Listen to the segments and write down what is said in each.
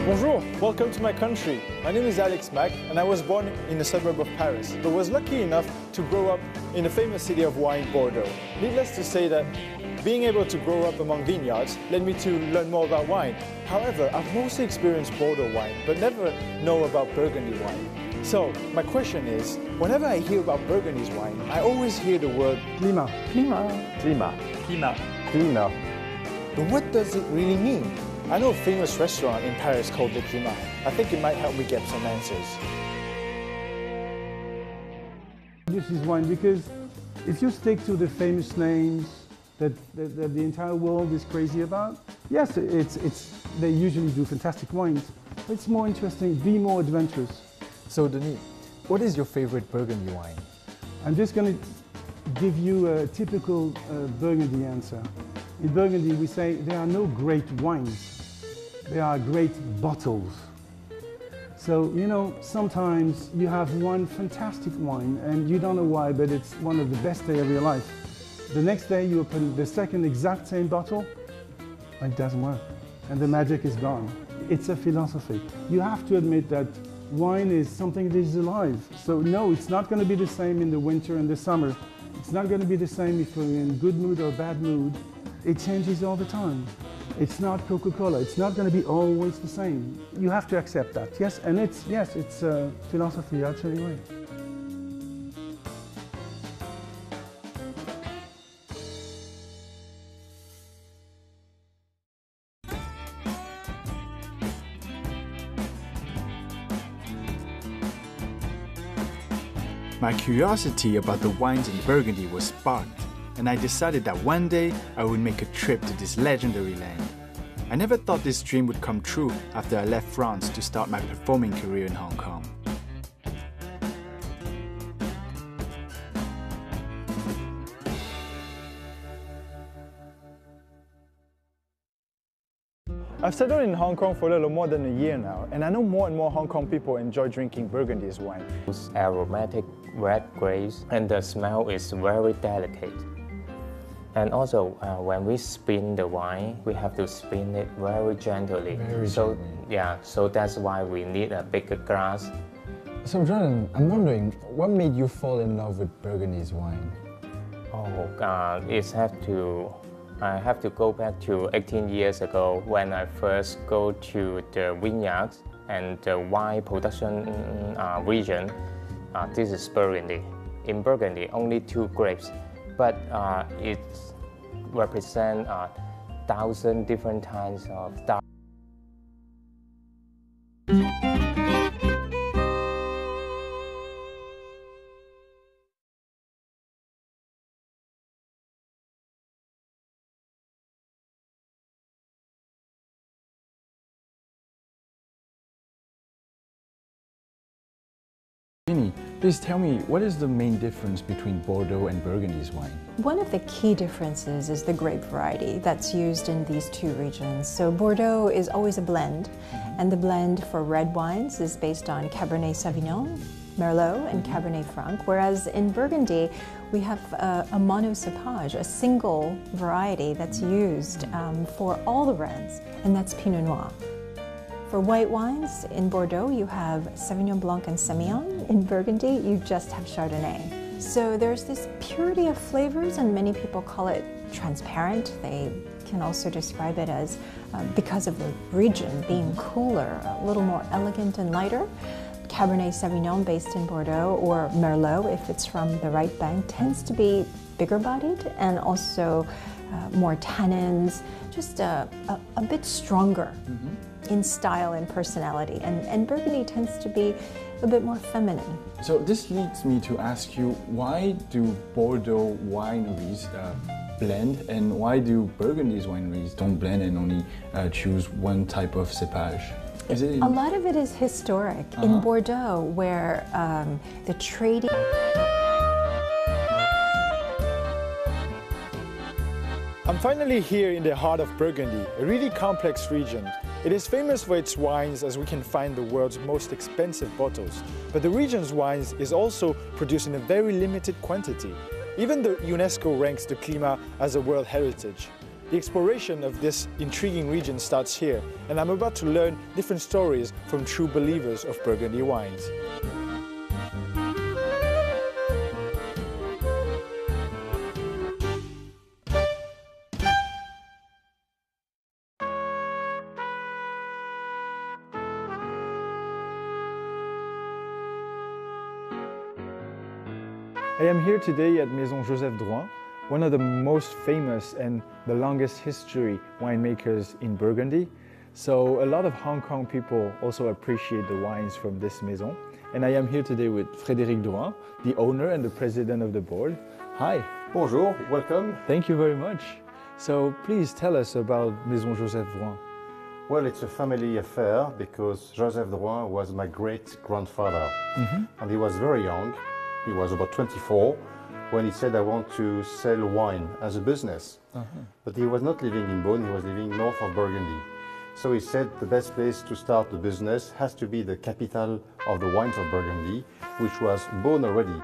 Bonjour, welcome to my country. My name is Alex Mack and I was born in the suburb of Paris, but was lucky enough to grow up in the famous city of wine, Bordeaux. Needless to say that being able to grow up among vineyards led me to learn more about wine. However, I've mostly experienced Bordeaux wine, but never know about Burgundy wine. So, my question is, whenever I hear about Burgundy's wine, I always hear the word climat. Climat. Climat. Climat. Climat. But what does it really mean? I know a famous restaurant in Paris called Le Climat. I think it might help me get some answers. This is wine because if you stick to the famous names that the entire world is crazy about, yes, they usually do fantastic wines, but it's more interesting, be more adventurous. So Denis, what is your favorite Burgundy wine? I'm just going to give you a typical Burgundy answer. In Burgundy we say there are no great wines. They are great bottles. So, you know, sometimes you have one fantastic wine and you don't know why, but it's one of the best days of your life. The next day you open the second exact same bottle, and it doesn't work. And the magic is gone. It's a philosophy. You have to admit that wine is something that is alive. So no, it's not going to be the same in the winter and the summer. It's not going to be the same if you're in good mood or bad mood. It changes all the time. It's not Coca-Cola. It's not going to be always the same. You have to accept that. Yes, and it's a philosophy, absolutely. My curiosity about the wines in Burgundy was sparked, and I decided that one day I would make a trip to this legendary land. I never thought this dream would come true after I left France to start my performing career in Hong Kong. I've settled in Hong Kong for a little more than a year now, and I know more and more Hong Kong people enjoy drinking Burgundy's wine. It's aromatic red grapes, and the smell is very delicate. And also, when we spin the wine, we have to spin it very gently. So that's why we need a bigger glass. So John, I'm wondering, what made you fall in love with Burgundy's wine? I have to go back to 18 years ago when I first go to the vineyards and the wine production region. This is Burgundy. In Burgundy, only 2 grapes, but it represents 1,000 different kinds of style. Please tell me, what is the main difference between Bordeaux and Burgundy's wine? One of the key differences is the grape variety that's used in these 2 regions. So Bordeaux is always a blend, and the blend for red wines is based on Cabernet Sauvignon, Merlot, and Cabernet Franc, whereas in Burgundy we have a monocépage, a single variety that's used for all the reds, and that's Pinot Noir. For white wines, in Bordeaux you have Sauvignon Blanc and Semillon. In Burgundy, you just have Chardonnay. So there's this purity of flavors, and many people call it transparent. They can also describe it as, because of the region being cooler, a little more elegant and lighter. Cabernet Sauvignon based in Bordeaux, or Merlot if it's from the right bank, tends to be bigger bodied and also more tannins, just a bit stronger in style and personality. And Burgundy tends to be a bit more feminine. So this leads me to ask you, why do Bordeaux wineries blend, and why do Burgundy's wineries don't blend and only choose one type of cepage? A lot of it is historic. In Bordeaux, where the trading... I'm finally here in the heart of Burgundy, a really complex region. It is famous for its wines, as we can find the world's most expensive bottles, but the region's wines is also produced in a very limited quantity. Even the UNESCO ranks the Climat as a World Heritage. The exploration of this intriguing region starts here, and I'm about to learn different stories from true believers of Burgundy wines. I am here today at Maison Joseph Drouhin, one of the most famous and the longest history winemakers in Burgundy. So a lot of Hong Kong people also appreciate the wines from this maison. And I am here today with Frédéric Drouhin, the owner and the president of the board. Hi. Bonjour, welcome. Thank you very much. So please tell us about Maison Joseph Drouhin. Well, it's a family affair because Joseph Drouhin was my great-grandfather. And he was very young. He was about 24 when he said, I want to sell wine as a business. But he was not living in Beaune, he was living north of Burgundy. So he said the best place to start the business has to be the capital of the wines of Burgundy, which was Beaune already.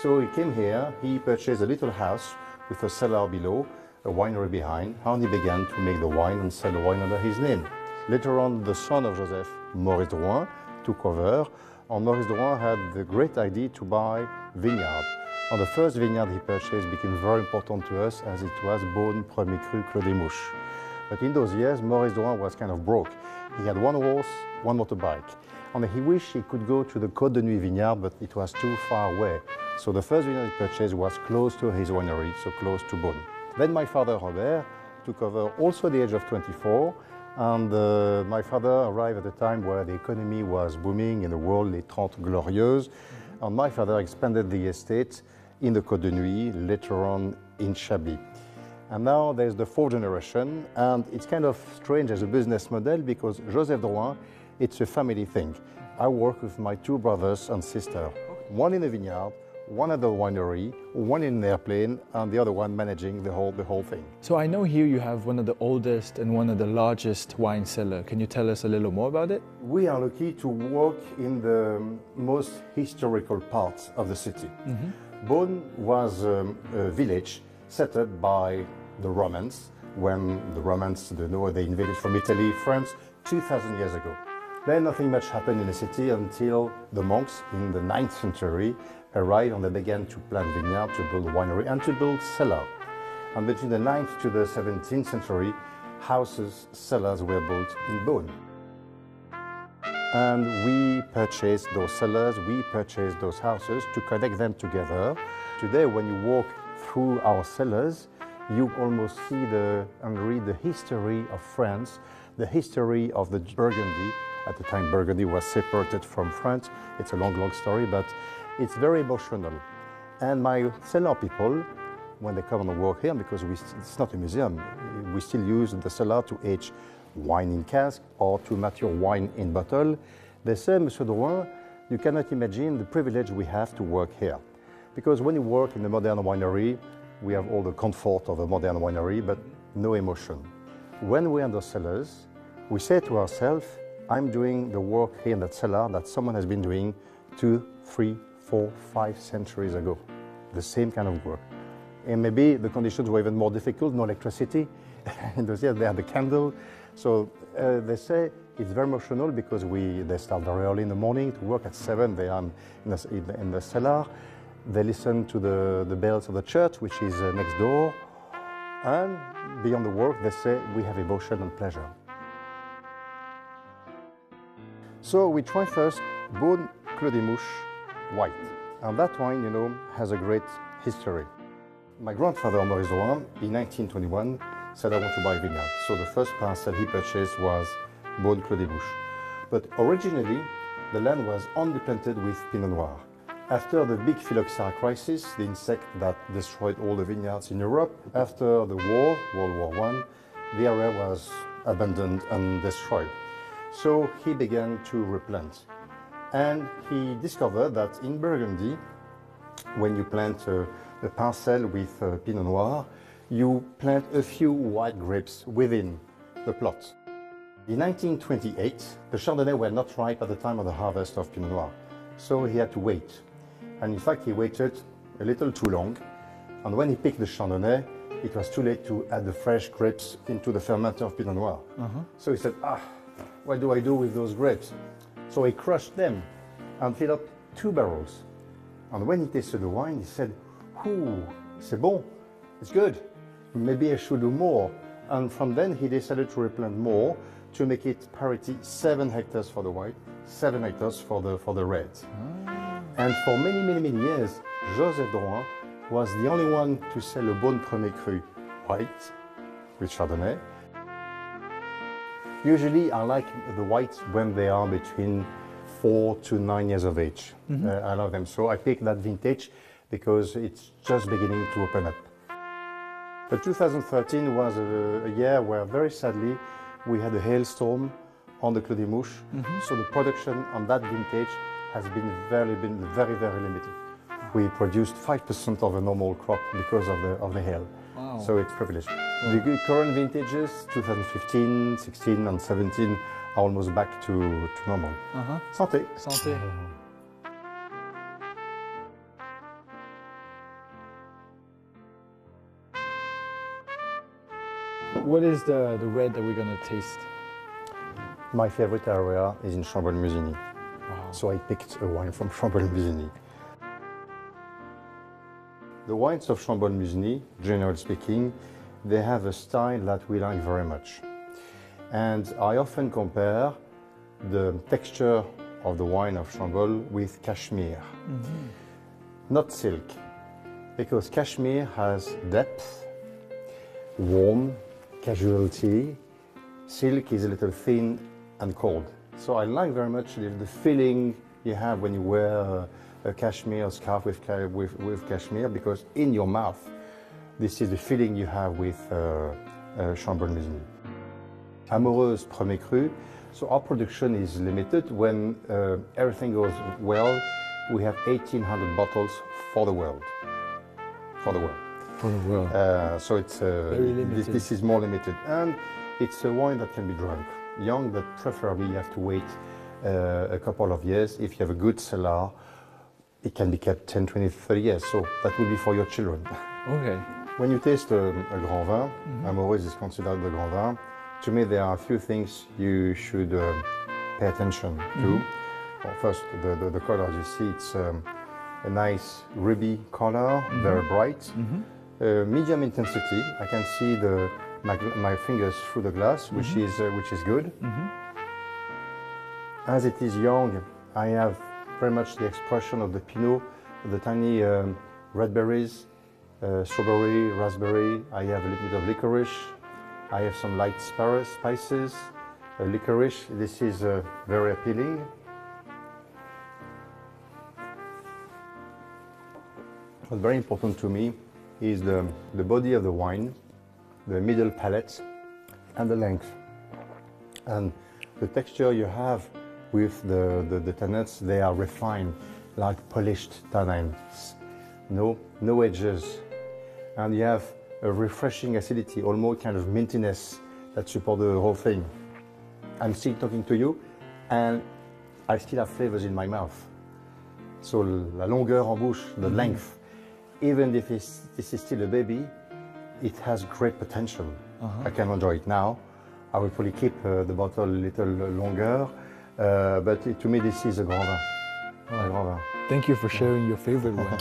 So he came here, he purchased a little house with a cellar below, a winery behind, and he began to make the wine and sell the wine under his name. Later on, the son of Joseph, Maurice Drouhin, took over, and Maurice Drouhin had the great idea to buy vineyard. And the first vineyard he purchased became very important to us as it was Beaune Premier Cru Clos des Mouches. But in those years, Maurice Drouhin was kind of broke. He had one horse, one motorbike. And he wished he could go to the Côte de Nuit vineyard, but it was too far away. So the first vineyard he purchased was close to his winery, so close to Beaune. Then my father, Robert, took over also at the age of 24. And my father arrived at a time where the economy was booming in the world, les Trente Glorieuses. And my father expanded the estate in the Côte de Nuit, later on in Chablis. And now there's the fourth generation, and it's kind of strange as a business model because Joseph Drouhin, it's a family thing. I work with my two brothers and sister, one in a vineyard, one at the winery, one in an airplane, and the other one managing the whole thing. So I know here you have one of the oldest and one of the largest wine cellar. Can you tell us a little more about it? We are lucky to work in the most historical parts of the city. Beaune was a village set up by the Romans, when the Romans, they invaded from Italy, France, 2,000 years ago. Then nothing much happened in the city until the monks in the 9th century arrived and they began to plant vineyards, to build winery and to build cellar. And between the 9th to the 17th century, houses, cellars were built in Beaune. And we purchased those cellars, we purchased those houses to connect them together. Today, when you walk through our cellars, you almost see and read the history of France, the history of the Burgundy. At the time, Burgundy was separated from France. It's a long, long story, but it's very emotional. And my cellar people, when they come and work here, because it's not a museum, we still use the cellar to age wine in cask or to mature wine in bottle. They say, Monsieur Drouhin, you cannot imagine the privilege we have to work here. Because when you work in a modern winery, we have all the comfort of a modern winery, but no emotion. When we're in the cellars, we say to ourselves, I'm doing the work here in that cellar that someone has been doing 2, 3, 4, 5 centuries ago. The same kind of work. And maybe the conditions were even more difficult, no electricity. In those years, they had the candle. So they say it's very emotional because they start very early in the morning to work at 7. They are in the cellar. They listen to the bells of the church, which is next door. And beyond the work, they say we have emotion and pleasure. So we try first Beaune Clos des Mouches white. And that wine, has a great history. My grandfather, Maurice Drouhin, in 1921, said, I want to buy a vineyard. So the first parcel he purchased was Beaune Clos des Mouches. But originally, the land was only planted with Pinot Noir. After the big phylloxera crisis, the insect that destroyed all the vineyards in Europe, after the war, World War I, the area was abandoned and destroyed. So he began to replant. And he discovered that in Burgundy, when you plant a parcel with Pinot Noir, you plant a few white grapes within the plot. In 1928, the Chardonnay were not ripe at the time of the harvest of Pinot Noir, so he had to wait. And in fact, he waited a little too long, and when he picked the Chardonnay, it was too late to add the fresh grapes into the fermenter of Pinot Noir. So he said, what do I do with those grapes? So he crushed them and filled up 2 barrels. And when he tasted the wine, he said, ooh, c'est bon, it's good. Maybe I should do more. And from then he decided to replant more to make it parity 7 hectares for the white, 7 hectares for the red. And for many years, Joseph Drouhin was the only one to sell a Beaune Premier Cru white with Chardonnay. Usually I like the whites when they are between 4 to 9 years of age. I love them. So I picked that vintage because it's just beginning to open up. But 2013 was a year where, very sadly, we had a hailstorm on the Clos des Mouches. So the production on that vintage has been very limited. We produced 5% of a normal crop because of the hail. Wow. So it's privileged. The current vintages, 2015, 16 and 17, are almost back to normal. Santé. Santé. What is the red that we're gonna taste? My favorite area is in Chambol-Musigny. So I picked a wine from Chambol-Musigny. The wines of Chambol-Musigny, generally speaking, they have a style that we like very much. And I often compare the texture of the wine of Chambol with cashmere. Not silk, because cashmere has depth, warm, casualty. Silk is a little thin and cold. So I like very much the feeling you have when you wear a cashmere scarf with cashmere, because in your mouth, this is the feeling you have with Chambol-Musigny. Amoureuse Premier Cru. So our production is limited. When everything goes well, we have 1,800 bottles for the world. For the world. For the world. So it's very limited. This is more limited, and it's a wine that can be drunk young, but preferably you have to wait a couple of years. If you have a good cellar, it can be kept 10, 20, 30 years. So that will be for your children. Okay. When you taste a grand vin, Amoureuse is considered the grand vin. To me, there are a few things you should pay attention to. Well, first, the color, as you see, it's a nice ruby color, very bright. Medium intensity. I can see my fingers through the glass, which is good. As it is young, I have very much the expression of the Pinot, the tiny red berries, strawberry, raspberry. I have a little bit of licorice. I have some light spices, licorice. This is very appealing. What's very important to me is the body of the wine, the middle palate, and the length. And the texture you have with the tannins, they are refined, like polished tannins. No edges. And you have a refreshing acidity, almost kind of mintiness that support the whole thing. I'm still talking to you, and I still have flavors in my mouth. So la longueur en bouche, the length, even if this is still a baby, it has great potential. I can enjoy it now. I will probably keep the bottle a little longer, but to me this is a grand vin. A grand vin. Thank you for sharing your favorite wine.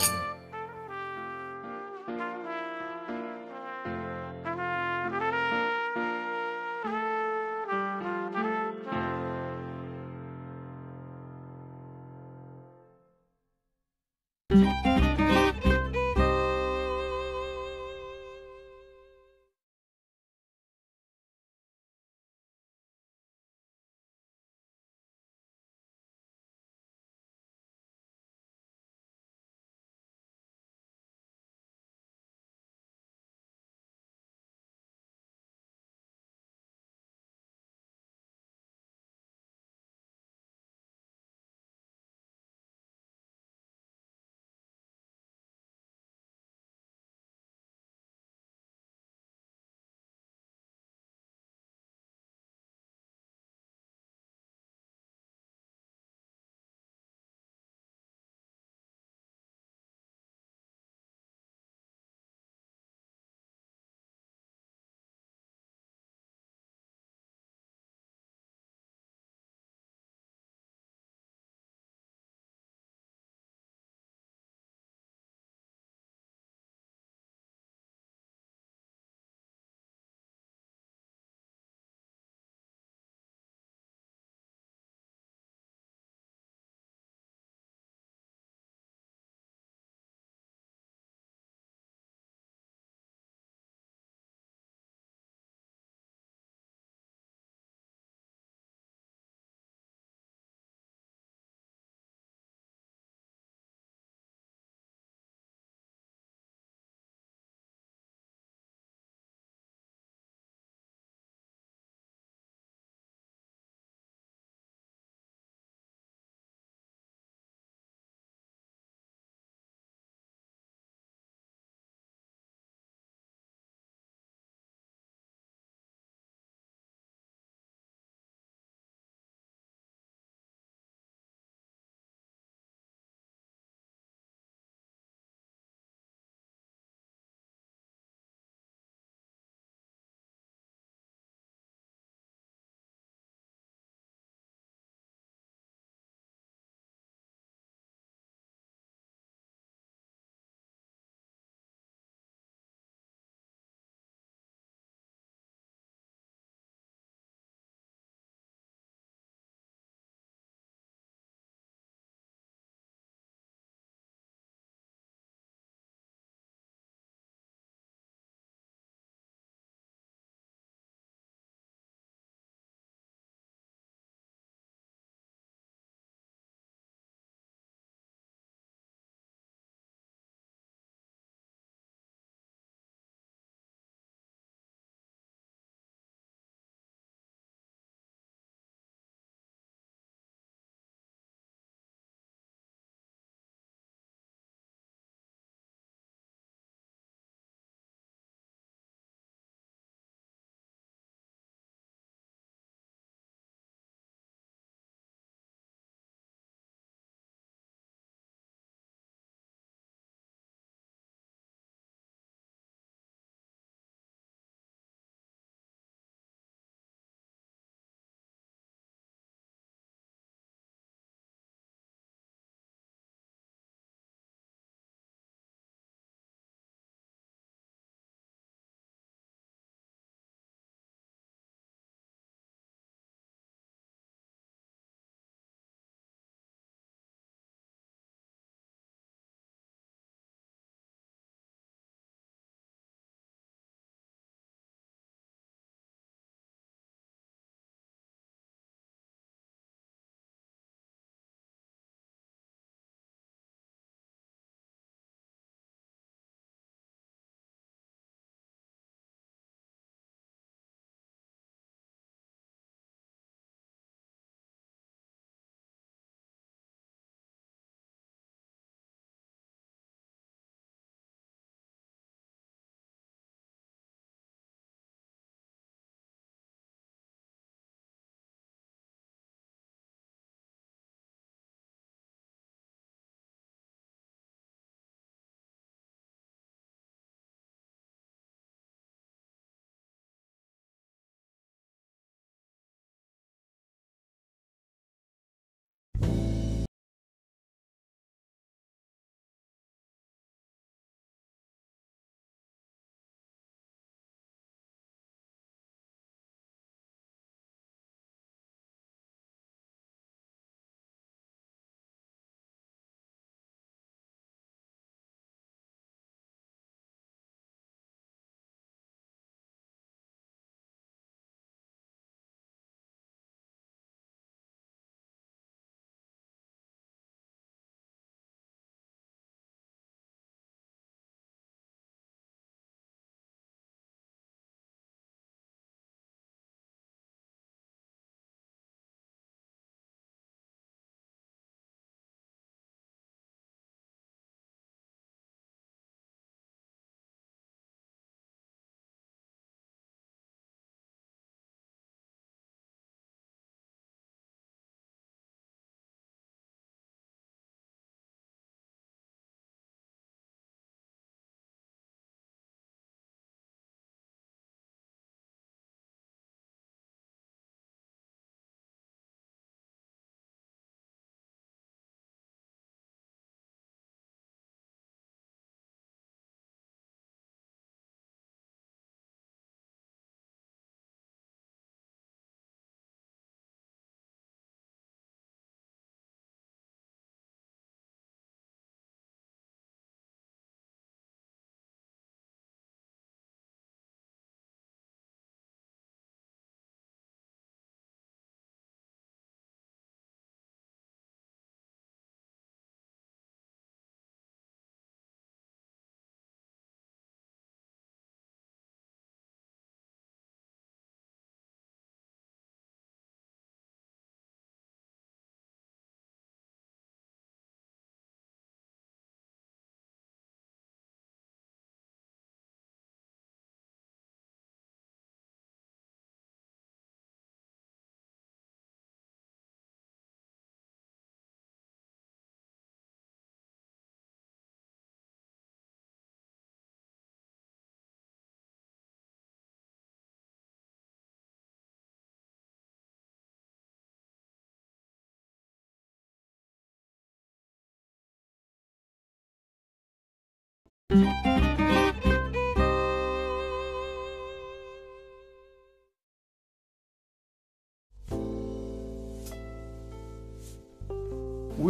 We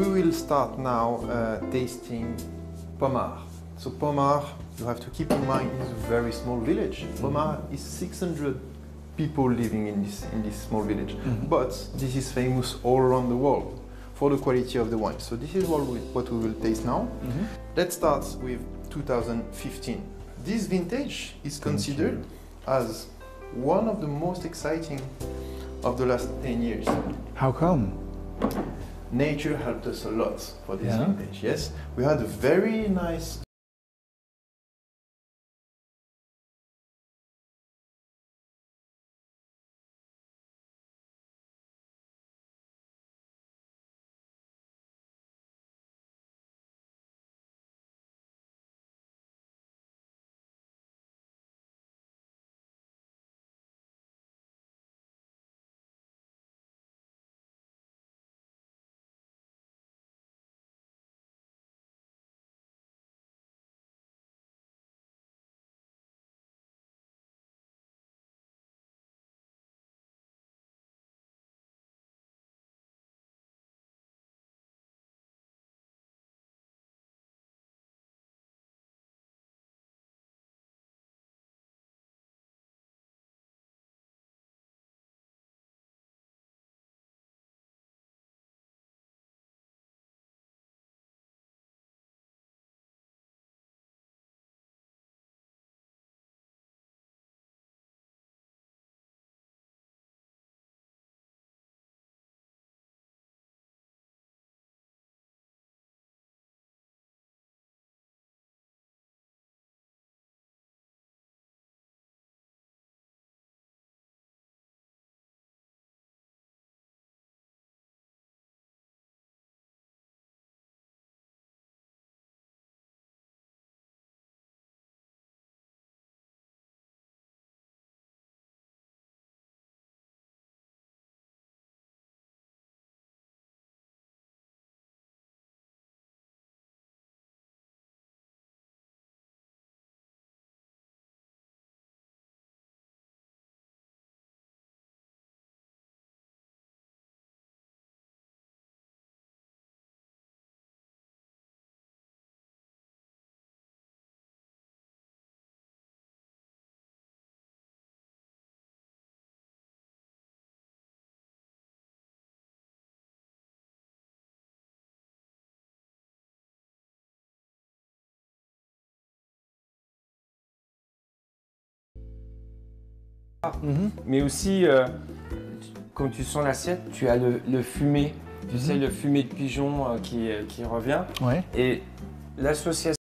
will start now tasting Pomar. So Pomar, you have to keep in mind, is a very small village. Pomar is 600 people living in this small village. But this is famous all around the world for the quality of the wine. So this is what we will taste now. Let's start with 2015. This vintage is considered as one of the most exciting of the last 10 years. How come? Nature helped us a lot for this vintage, yes. We had a very nice Mais aussi, quand tu sens l'assiette, tu as le fumé, tu sais, le fumé de pigeon qui revient. Ouais. Et l'association